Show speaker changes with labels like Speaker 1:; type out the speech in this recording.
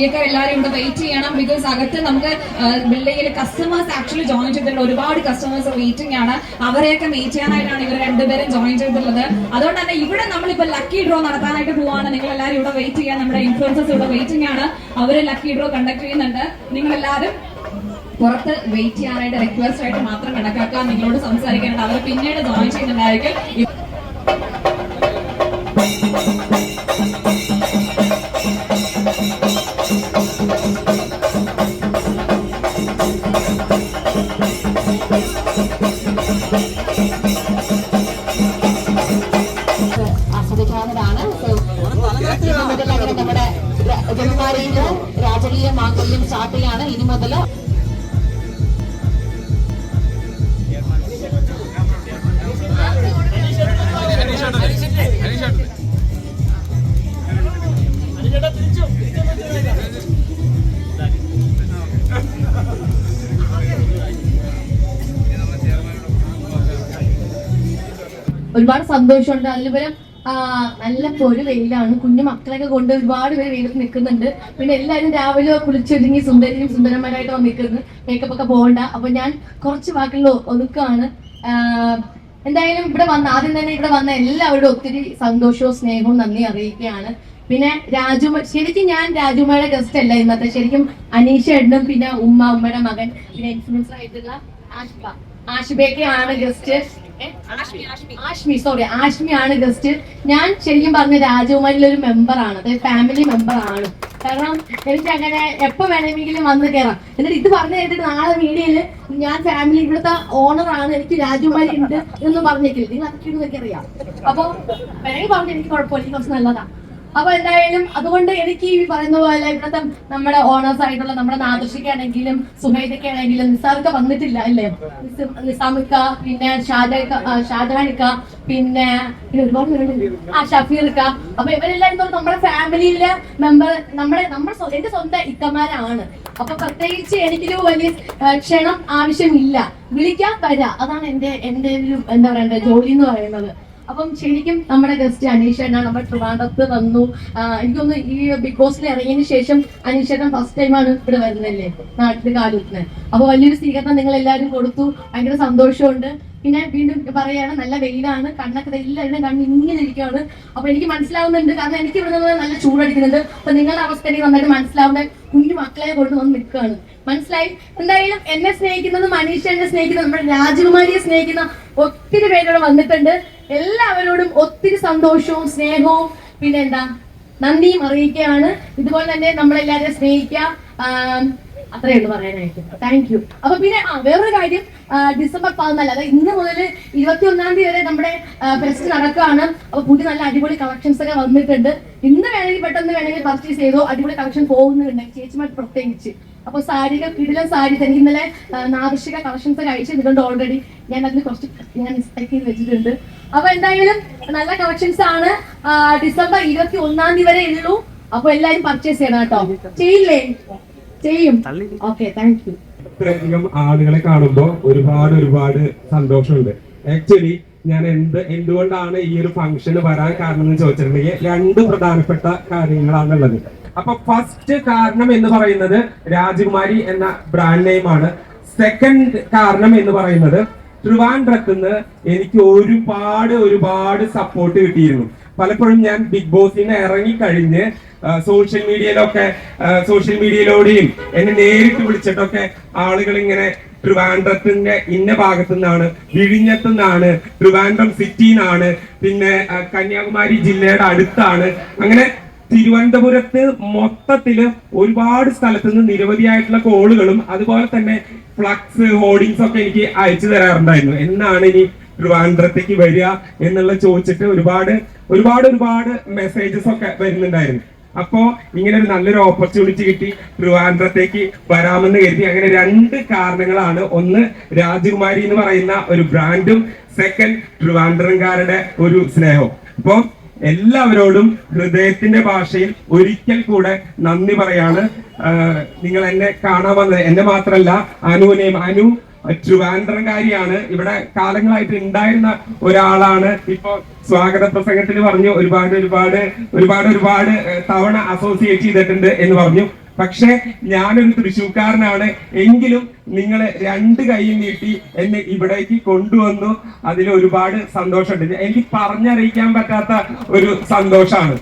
Speaker 1: ഇനിയൊക്കെ എല്ലാവരും ഇവിടെ വെയിറ്റ് ചെയ്യണം. ബിക്കോസ് അകത്ത് നമുക്ക് ബിൽഡിങ്ങിൽ കസ്റ്റമേഴ്സ് ആക്ച്വലി ജോയിൻ ചെയ്തിട്ടുള്ള ഒരുപാട് കസ്റ്റമേഴ്സ് വെയിറ്റിംഗ് ആണ്. അവരെയൊക്കെ മീറ്റ് ചെയ്യാനായിട്ടാണ് ഇവർ രണ്ടുപേരും ജോയിൻ ചെയ്തിട്ടുള്ളത്. അതുകൊണ്ട് തന്നെ ഇവിടെ നമ്മളിപ്പോൾ ലക്കി ഡ്രോ നടത്താനായിട്ട് പോവാണ്. നിങ്ങൾ എല്ലാവരും ഇവിടെ വെയിറ്റ് ചെയ്യാൻ. നമ്മുടെ ഇൻഫ്ലുവൻസേഴ്സ് ഇവിടെ വെയിറ്റിംഗ് ആണ്. അവർ ലക്കി ഡ്രോ കണ്ടക്ട് ചെയ്യുന്നുണ്ട്. നിങ്ങളെല്ലാവരും പുറത്ത് വെയിറ്റ് ചെയ്യാനായിട്ട് റിക്വസ്റ്റ് ആയിട്ട് മാത്രം കണക്കാക്കുക. നിങ്ങളോട് സംസാരിക്കാനായിട്ട് അവർ പിന്നീട് ജോയിൻ ചെയ്യുന്നുണ്ടായിരിക്കും. ആസ്വദിക്കാവുന്നതാണ്. നമ്മുടെ ജന്മാരിയിൽ രാജകീയ മാംഗല്യം സ്റ്റാർട്ട് ചെയ്യാണ് ഇനി മുതൽ.
Speaker 2: ഒരുപാട് സന്തോഷമുണ്ട്. അതിലുപരം നല്ല പൊരു വെയിലാണ്. കുഞ്ഞു മക്കളൊക്കെ കൊണ്ട് ഒരുപാട് പേര് വെയിലത്ത് നിൽക്കുന്നുണ്ട്. പിന്നെ എല്ലാവരും രാവിലെ കുളിച്ചൊരുങ്ങി സുന്ദരിയും സുന്ദരന്മാരായിട്ട് വന്നിരിക്കുന്നത്. മേക്കപ്പ് ഒക്കെ പോകണ്ട. അപ്പൊ ഞാൻ കുറച്ച് വാക്കുകൾ ഒതുക്കാണ്. എന്തായാലും ഇവിടെ വന്ന ആദ്യം തന്നെ ഇവിടെ വന്ന എല്ലാവരോടും ഒത്തിരി സന്തോഷവും സ്നേഹവും നന്ദി അറിയിക്കുകയാണ്. പിന്നെ ശരിക്കും ഞാൻ രാജുമ്മയുടെ ഗസ്റ്റ് അല്ല ഇന്നത്തെ. ശരിക്കും അനീഷ ഏട്ടനും പിന്നെ ഉമ്മയുടെ മകൻ പിന്നെ ഇൻഫ്ലുവൻസർ ആയിട്ടുള്ള ആഷിബയൊക്കെയാണ് ഗസ്റ്റ്. ആഷ്മിയാണ് ഗസ്റ്റ്. ഞാൻ ശരിക്കും പറഞ്ഞ രാജകുമാരിയിലെ ഒരു മെമ്പറാണ്, അതായത് ഫാമിലി മെമ്പർ ആണ്. കാരണം എനിക്ക് അങ്ങനെ എപ്പോ വേണമെങ്കിലും വന്ന് കയറാം. എന്നിട്ട് ഇത് പറഞ്ഞു കേട്ടിട്ട് നാളെ മീഡിയയില് ഞാൻ ഫാമിലി ഇവിടുത്തെ ഓണറാണ്, എനിക്ക് രാജകുമാരി ഉണ്ട് എന്ന് പറഞ്ഞേക്കില്ല. നിങ്ങൾ അതൊക്കെയാണ് എനിക്കറിയാം. അപ്പൊ വേണമെങ്കിൽ പറഞ്ഞു എനിക്ക് കുഴപ്പമില്ല, എനിക്ക് കുറച്ച് നല്ലതാ. അപ്പൊ എന്തായാലും അതുകൊണ്ട് എനിക്ക് ഈ പറയുന്ന പോലെ ഇവിടുത്തെ നമ്മുടെ ഓണേഴ്സ് ആയിട്ടുള്ള നമ്മുടെ നാദർഷിക്കാണെങ്കിലും സുഹൈദക്കാണെങ്കിലും നിസാർക്ക് വന്നിട്ടില്ല അല്ലേ, നിസാമിക്ക, പിന്നെ ഷാജഹാനിക്ക, പിന്നെ ഒരുപാട് പേരുണ്ട്, ഷഫീർക്ക. അപ്പൊ ഇവരെല്ലാം നമ്മുടെ ഫാമിലിയിലെ മെമ്പർ, എന്റെ സ്വന്തം ഇക്കമാരാണ്. അപ്പൊ പ്രത്യേകിച്ച് എനിക്കൊരു വലിയ ക്ഷണം ആവശ്യമില്ല, വിളിക്കാൻ വരാ. അതാണ് എന്റെ ഒരു എന്താ പറയണ്ടേ ജോലി എന്ന് പറയുന്നത്. അപ്പം ശരിക്കും നമ്മുടെ ഗസ്റ്റ് അനീഷേട്ടൻ നമ്മുടെ ട്രിവാൻഡ്രത്ത് വന്നു. എനിക്കൊന്ന് ഈ ബിഗ് ബോസിൽ ഇറങ്ങിയതിന് ശേഷം അനീഷേട്ടൻ ഫസ്റ്റ് ടൈമാണ് ഇവിടെ വരുന്നല്ലേ നാട്ടിൽ കാലൂത്തിന്. അപ്പൊ വലിയൊരു സ്വീകരണം നിങ്ങൾ എല്ലാവരും കൊടുത്തു. ഭയങ്കര സന്തോഷമുണ്ട്. പിന്നെ വീണ്ടും പറയാണ് നല്ല വെയിലാണ്, കണ്ണൊക്കെ എല്ലാവരുടെയും കണ്ണ് ഇങ്ങനെ ഇരിക്കുകയാണ്. അപ്പൊ എനിക്ക് മനസ്സിലാവുന്നുണ്ട്, കാരണം എനിക്ക് ഇവിടെ നിന്ന് നല്ല ചൂടടിക്കുന്നുണ്ട്. അപ്പൊ നിങ്ങളുടെ അവസ്ഥ എനിക്ക് നന്നായിട്ട് മനസ്സിലാവുന്ന കുഞ്ഞു മക്കളെ കൊണ്ട് വന്ന് നിൽക്കുകയാണ്. മനസ്സിലായി? എന്തായാലും എന്നെ സ്നേഹിക്കുന്നതും അനീഷേട്ടനെ സ്നേഹിക്കുന്നതും നമ്മുടെ രാജകുമാരിയെ സ്നേഹിക്കുന്ന ഒത്തിരി പേരോട് വന്നിട്ടുണ്ട്. എല്ലാവരോടും ഒത്തിരി സന്തോഷവും സ്നേഹവും പിന്നെ നന്ദിയും അറിയിക്കുകയാണ്. ഇതുപോലെ തന്നെ നമ്മളെല്ലാവരെയും സ്നേഹിക്കുക. അത്രയേ ഉള്ളൂ പറയാനായിട്ട്. Thank you. അപ്പൊ പിന്നെ വേറൊരു കാര്യം, ഡിസംബർ 14, അതായത് ഇന്ന് മുതൽ 21-ാം തീയതി വരെ നമ്മുടെ ഫെസ്റ്റ് നടക്കുകയാണ്. അപ്പൊ പുതിയ നല്ല അടിപൊളി കളക്ഷൻസ് ഒക്കെ വന്നിട്ടുണ്ട്. ഇന്ന് വേണമെങ്കിൽ പെട്ടെന്ന് വേണമെങ്കിൽ പർച്ചേസ് ചെയ്തോ. അടിപൊളി കളക്ഷൻ പോകുന്നുണ്ടെങ്കിൽ ചേച്ചിമാർക്ക് പ്രത്യേകിച്ച്. അപ്പൊ സാരികൾ കിടിലൻ സാരി എനിക്ക് ഇന്നലെ നാദർഷിക കളക്ഷൻസ് ഒക്കെ അയച്ചിട്ടുണ്ട് ഓൾറെഡി. ഞാൻ അതിൽ കുറച്ച് ഞാൻ മിസ്റ്റേക്ക് ചെയ്ത് വെച്ചിട്ടുണ്ട്. അപ്പൊ എന്തായാലും നല്ല കളക്ഷൻസ് ആണ്. ഡിസംബർ 21-ാം തീയതി വരെ ഉള്ളൂ. അപ്പൊ എല്ലാരും പർച്ചേസ് ചെയ്യണം കേട്ടോ. ചെയ്യില്ലേ? ചെയ്യും. Okay, thank you.
Speaker 3: ഇത്രയധികം ആളുകളെ കാണുമ്പോൾ ഒരുപാട് സന്തോഷമുണ്ട്. ആക്ച്വലി ഞാൻ എന്തുകൊണ്ടാണ് ഈ ഒരു ഫംഗ്ഷന് വരാൻ കാരണം എന്ന് ചോദിച്ചിട്ടുണ്ടെങ്കിൽ 2 പ്രധാനപ്പെട്ട കാര്യങ്ങളാണുള്ളത്. അപ്പൊ ഫസ്റ്റ് കാരണം എന്ന് പറയുന്നത് രാജകുമാരി എന്ന ബ്രാൻഡ് നെയിം ആണ്. സെക്കൻഡ് കാരണം എന്ന് പറയുന്നത് ട്രിവാൻഡ്രത്തുനിന്ന് എനിക്ക് ഒരുപാട് സപ്പോർട്ട് കിട്ടിയിരുന്നു. പലപ്പോഴും ഞാൻ ബിഗ് ബോസിന് ഇറങ്ങിക്കഴിഞ്ഞ് സോഷ്യൽ മീഡിയയിലൂടെയും എന്നെ നേരിട്ട് വിളിച്ചിട്ടൊക്കെ ആളുകൾ ഇങ്ങനെ ട്രിവാൻഡ്രത്തിന്റെ ഇന്ന ഭാഗത്തു നിന്നാണ്, വിഴിഞ്ഞത്തു നിന്നാണ്, ട്രിവാൻഡ്രം സിറ്റിന്നാണ്, പിന്നെ കന്യാകുമാരി ജില്ലയുടെ അടുത്താണ്, അങ്ങനെ തിരുവനന്തപുരത്ത് മൊത്തത്തില് ഒരുപാട് സ്ഥലത്ത് നിന്ന് നിരവധിയായിട്ടുള്ള കോളുകളും അതുപോലെ തന്നെ ഫ്ലക്സ് ഹോർഡിങ്സ് ഒക്കെ എനിക്ക് അയച്ചു തരാറുണ്ടായിരുന്നു. എന്നാണ് ഇനി ട്രിവാൻഡ്രത്തേക്ക് വരിക എന്നുള്ള ചോദിച്ചിട്ട് ഒരുപാട് മെസ്സേജസ് ഒക്കെ വരുന്നുണ്ടായിരുന്നു. അപ്പോ ഇങ്ങനെ ഒരു നല്ലൊരു ഓപ്പർച്യൂണിറ്റി കിട്ടി, ട്രിവാൻഡ്രത്തേക്ക് വരാമെന്ന് കരുതി. അങ്ങനെ 2 കാരണങ്ങളാണ്. ഒന്ന് രാജകുമാരി എന്ന് പറയുന്ന ഒരു ബ്രാൻഡും, സെക്കൻഡ് ട്രിവാൻഡ്രംകാരുടെ ഒരു സ്നേഹവും. അപ്പോ എല്ലാവരോടും ഹൃദയത്തിന്റെ ഭാഷയിൽ ഒരിക്കൽ കൂടെ നന്ദി പറയാണ്. നിങ്ങൾ എന്നെ കാണാൻ വന്നത്, എന്നെ മാത്രല്ല അനുവിനെയും. അനു ട്രിവാൻഡ്രംകാരിയാണ്, ഇവിടെ കാലങ്ങളായിട്ട് ഉണ്ടായിരുന്ന ഒരാളാണ്. ഇപ്പൊ സ്വാഗത പ്രസംഗത്തിൽ പറഞ്ഞു ഒരുപാട് തവണ അസോസിയേറ്റ് ചെയ്തിട്ടുണ്ട് എന്ന് പറഞ്ഞു. പക്ഷെ ഞാനൊരു തൃശ്ശൂർക്കാരനാണ് എങ്കിലും നിങ്ങൾ 2 കൈയും നീട്ടി എന്നെ ഇവിടേക്ക് കൊണ്ടുവന്നു. അതിൽ ഒരുപാട് സന്തോഷമുണ്ട്. എനിക്ക് പറഞ്ഞറിയിക്കാൻ പറ്റാത്ത ഒരു സന്തോഷമാണ്.